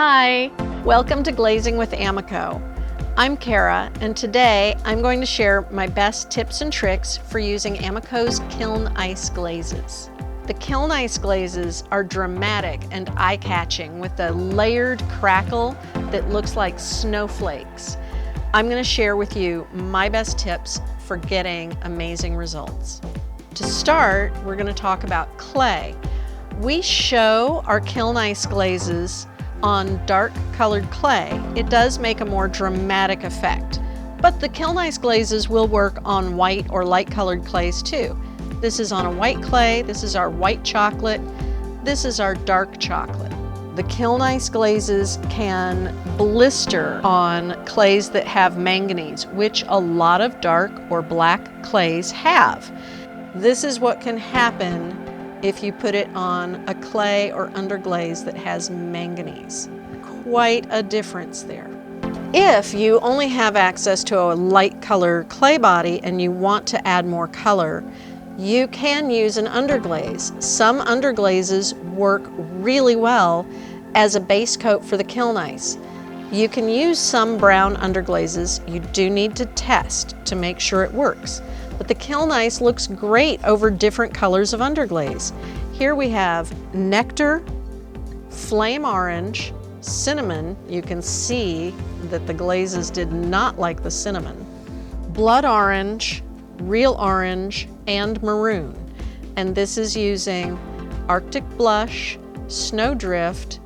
Hi, welcome to Glazing with AMACO. I'm Kara, and today I'm going to share my best tips and tricks for using AMACO's Kiln Ice glazes. The Kiln Ice glazes are dramatic and eye-catching with a layered crackle that looks like snowflakes. I'm going to share with you my best tips for getting amazing results. To start, we're going to talk about clay. We show our Kiln Ice glazes on dark colored clay. It does make a more dramatic effect, but the Kiln Ice glazes will work on white or light colored clays too. This is on a white clay, this is our white chocolate, this is our dark chocolate. The Kiln Ice glazes can blister on clays that have manganese, which a lot of dark or black clays have. This is what can happen if you put it on a clay or underglaze that has manganese. Quite a difference there. If you only have access to a light color clay body and you want to add more color, you can use an underglaze. Some underglazes work really well as a base coat for the Kiln Ice. You can use some brown underglazes. You do need to test to make sure it works. But the Kiln Ice looks great over different colors of underglaze. Here we have nectar, flame orange, cinnamon. You can see that the glazes did not like the cinnamon. Blood orange, real orange, and maroon. And this is using Arctic blush, snowdrift,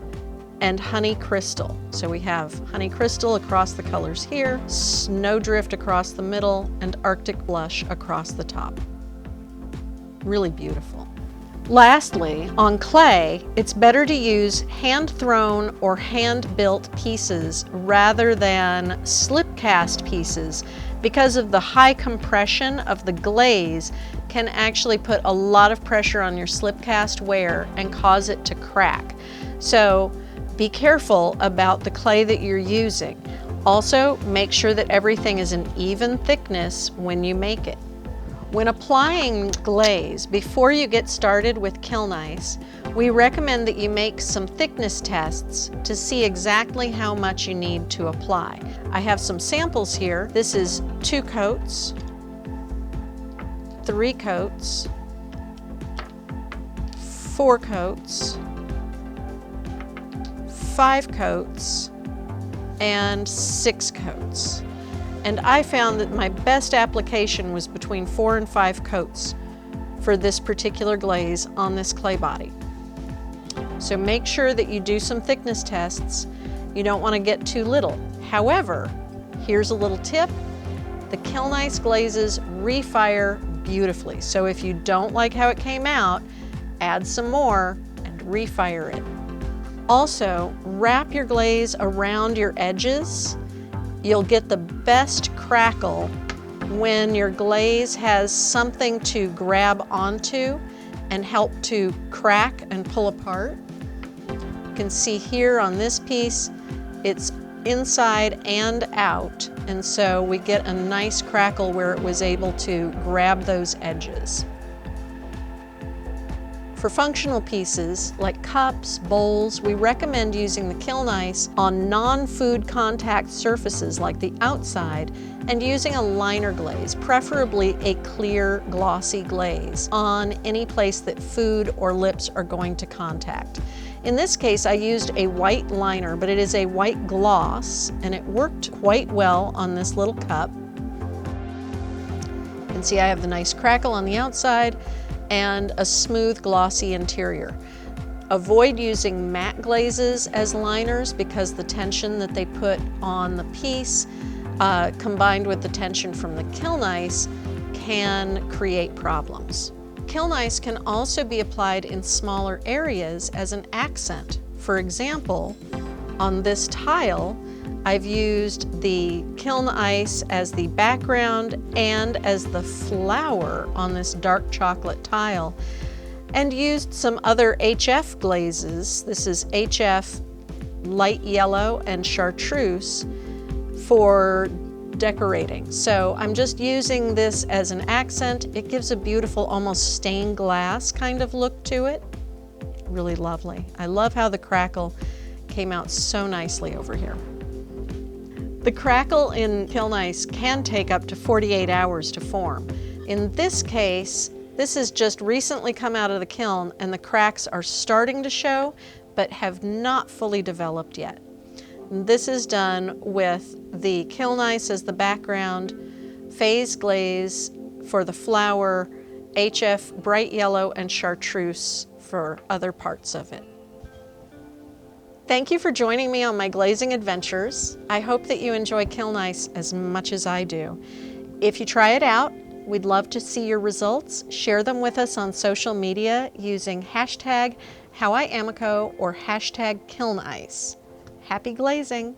and honey crystal. So we have honey crystal across the colors here, snowdrift across the middle, and Arctic blush across the top. Really beautiful. Lastly, on clay, it's better to use hand-thrown or hand-built pieces rather than slip-cast pieces because of the high compression of the glaze can actually put a lot of pressure on your slip-cast ware and cause it to crack. So be careful about the clay that you're using. Also, make sure that everything is an even thickness when you make it. When applying glaze, before you get started with Kiln Ice, we recommend that you make some thickness tests to see exactly how much you need to apply. I have some samples here. This is 2 coats, 3 coats, 4 coats, 5 coats, and 6 coats. And I found that my best application was between 4 and 5 coats for this particular glaze on this clay body. So make sure that you do some thickness tests. You don't want to get too little. However, here's a little tip. The Kiln Ice glazes refire beautifully. So if you don't like how it came out, add some more and refire it. Also, wrap your glaze around your edges. You'll get the best crackle when your glaze has something to grab onto and help to crack and pull apart. You can see here on this piece, it's inside and out, and so we get a nice crackle where it was able to grab those edges. For functional pieces like cups, bowls, we recommend using the Kiln Ice on non-food contact surfaces like the outside and using a liner glaze, preferably a clear glossy glaze, on any place that food or lips are going to contact. In this case, I used a white liner, but it is a white gloss, and it worked quite well on this little cup. You can see I have the nice crackle on the outside and a smooth glossy interior. Avoid using matte glazes as liners because the tension that they put on the piece combined with the tension from the Kiln Ice can create problems. Kiln Ice can also be applied in smaller areas as an accent. For example, on this tile, I've used the Kiln Ice as the background and as the flower on this dark chocolate tile, and used some other HF glazes. This is HF light yellow and Chartreuse for decorating. So I'm just using this as an accent. It gives a beautiful, almost stained glass kind of look to it. Really lovely. I love how the crackle came out so nicely over here. The crackle in Kiln Ice can take up to 48 hours to form. In this case, this has just recently come out of the kiln and the cracks are starting to show, but have not fully developed yet. This is done with the Kiln Ice as the background, phase glaze for the flower, HF bright yellow, and Chartreuse for other parts of it. Thank you for joining me on my glazing adventures. I hope that you enjoy Kiln Ice as much as I do. If you try it out, we'd love to see your results. Share them with us on social media using hashtag HowIAMACO or hashtag Kiln Ice. Happy glazing!